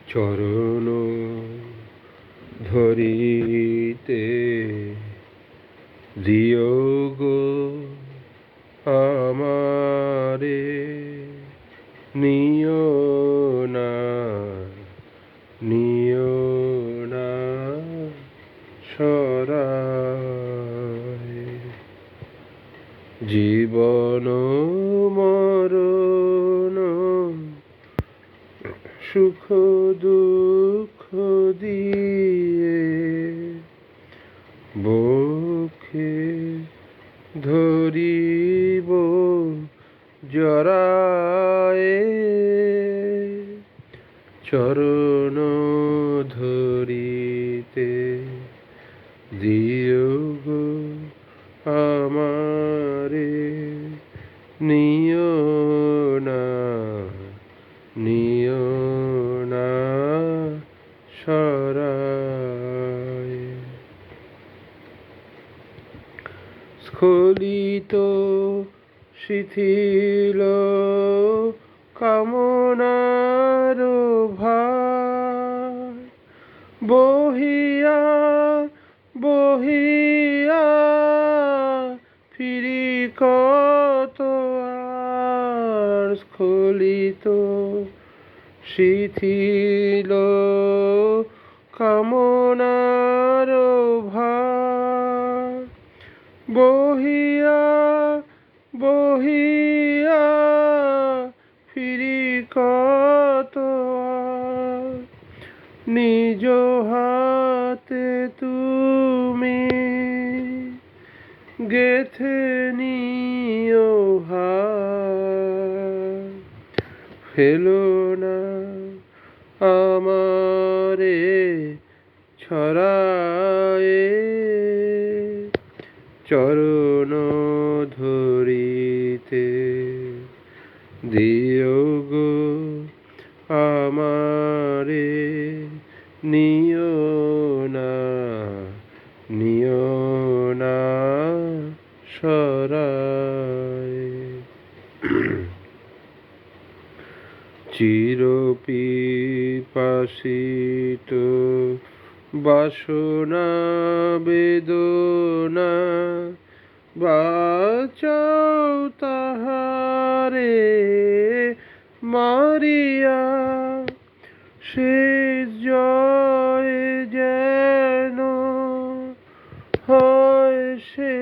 চরণ ধরিতে দিও গো আমারে, নিও না নিও না সরায়। জীবন মরণ সুখ দুঃখ দিয়ে বুকে ধরিব জড়ায়ে, চরণ ধরিতে দিও গো আমারে, নিও না নিও না সরায়। স্খলিত শিথিল কামনার ভার বহিয়া বহিয়া ফিরি কত আর। স্খলিত শিথিল কামনার ভার বহিয়া বহিয়া ফিরি কত আর। নিজ হাতে তুমি গেথে নিও হার, ফেলো না আমারে ছড়ায়ে, চরণ ধরিতে দিও গো আমারে, নিও না নিও না সরায়। চিরপিপাসিত বাসনা বেদনা বাঁচাও তাহারে মারিয়া, সে জয় যেন হয় সে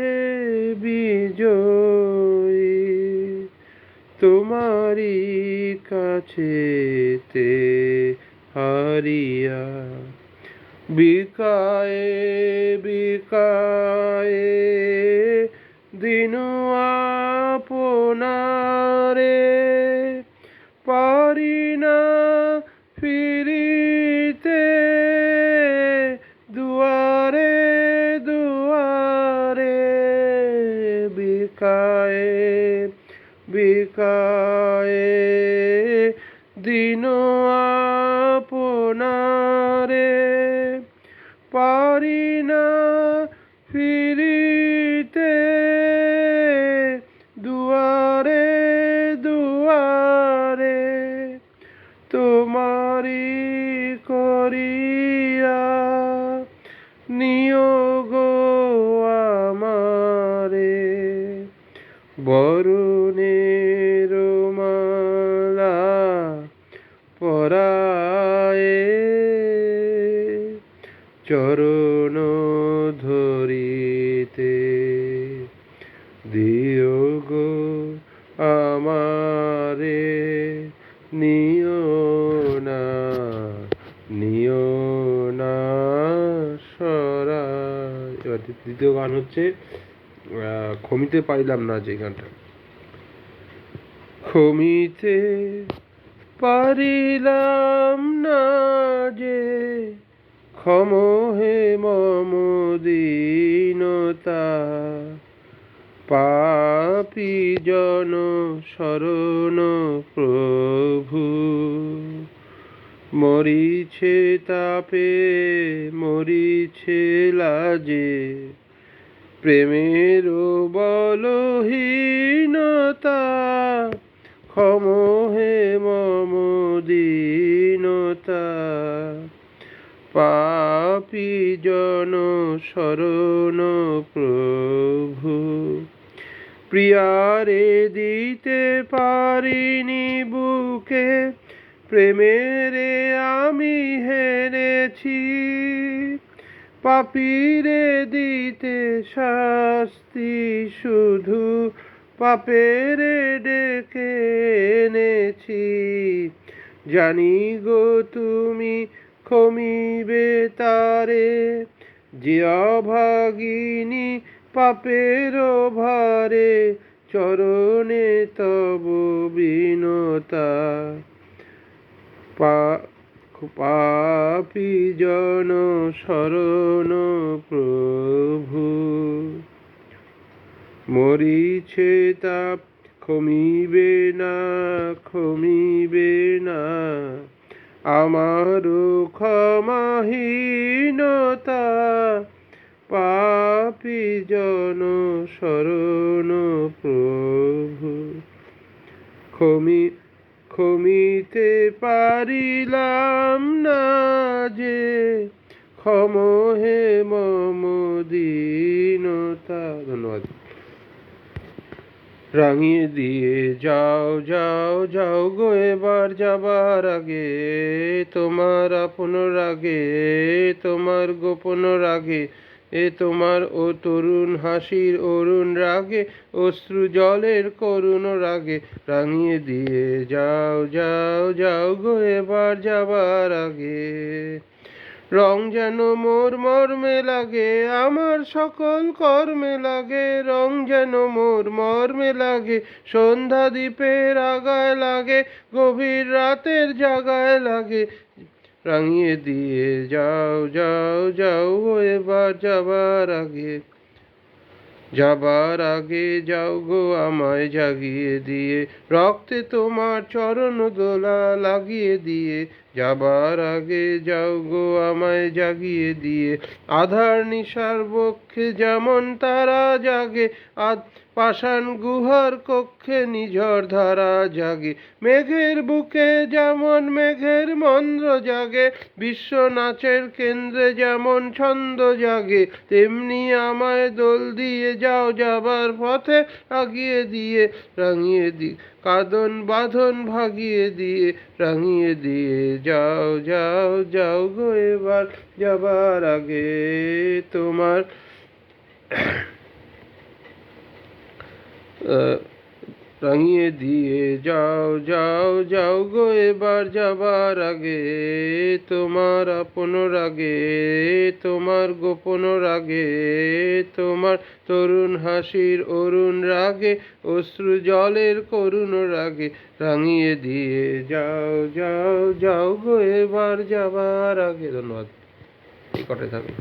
বিজয়ী, তোমারি কাছেতে হারিয়া। বিকায়ে বিকায়ে দিনু আপনারে, পারি না ফিরিতে দুয়ারে দুয়ারে। বিকায়ে বিকায়ে দিনু আপনারে, পারি না ফিরিতে দুয়ারে দুয়ারে। তোমারি করিয়া নিও গো আমারে, বরণের মালা পরায়ে, চরণ ধরিতে দিও গো আমারে, নিও না নিও না সরায়। এবার দ্বিতীয় গান হচ্ছে খমিতে পারিলাম না, যে গানটা। খমিতে পারিলাম না যে, ক্ষম হে মম দীনতা, পাপী জন শরণ প্রভু। মরিছে তাপে মরিছে লাজে, প্রেমের বলহীনতা, ক্ষম হে মম দীন বিনতা, পাপী জন শরণ প্রভু। প্রিয়ারে দিতে পারিনি বুকে, প্রেমেরে আমি হেরেছি। পাপীরে দিতে শাস্তি শুধু, পাপেরে ডেকে এনেছি। জানি গো তুমি ক্ষমিবে তারে, যে অভাগিনী পাপের ভারে, চরণে তব বিনতা। পাপী জন শরণ প্রভু। মরিছে তাপ ক্ষমিবে না, ক্ষমিবে না, আমারও ক্ষমাহীনতা। পাপী জন শরণ প্রভু। ক্ষমিতে পারিলাম না যে, ক্ষম হে মম দীনতা। ধন্যবাদ। রাঙিয়ে দিয়ে যাও যাও যাও গো এবার যাবার আগে, তোমার আপন রাগে, তোমার গোপন রাগে, এ তোমার ও তরুণ হাসির অরুণ রাগে, অশ্রু জলের করুণ রাগে। রাঙিয়ে দিয়ে যাও যাও যাও গো এবার যাবার আগে। রং যেন মোর মর্মে লাগে, আমার সকল কর্মে লাগে। রং যেন মোর মর্মে লাগে, সন্ধ্যা দ্বীপের আগায় লাগে, গভীর রাতের জাগায় লাগে। রাঙিয়ে দিয়ে যাও যাও যাও এবার যাবার আগে। যাবার আগে যাও গো আমায় জাগিয়ে দিয়ে, রক্তে তোমার চরণ দোলা লাগিয়ে দিয়ে। যাবার আগে যাও গো আমায় জাগিয়ে দিয়ে, আধার নিশার বক্ষে যেমন তারা জাগে, পাষাণ গুহার কক্ষে নিঝড় ধারা জাগে। মেঘের বুকে যেমন মেঘের মন্দ্র জাগে, বিশ্ব নাচের কেন্দ্রে যেমন ছন্দ জাগে, তেমনি আমায় দোল দিয়ে যাও যাবার পথে আগিয়ে দিয়ে। রাঙিয়ে দি কাঁদন বাঁধন ভাগিয়ে দিয়ে, রাঙিয়ে দিয়ে যাও যাও যাও গো এবার যাবার আগে। তোমার রাঙিয়ে দিয়ে যাও যাও যাও গো এবার যাবার আগে, তোমার আপন রাগে, তোমার গোপন রাগে, তোমার তরুণ হাসির অরুণ রাগে, অশ্রু জলের করুণ রাগে। রাঙিয়ে দিয়ে যাও যাও যাও গো এবার যাবার আগে। ধন্যবাদ। এই কটাই থাকবে।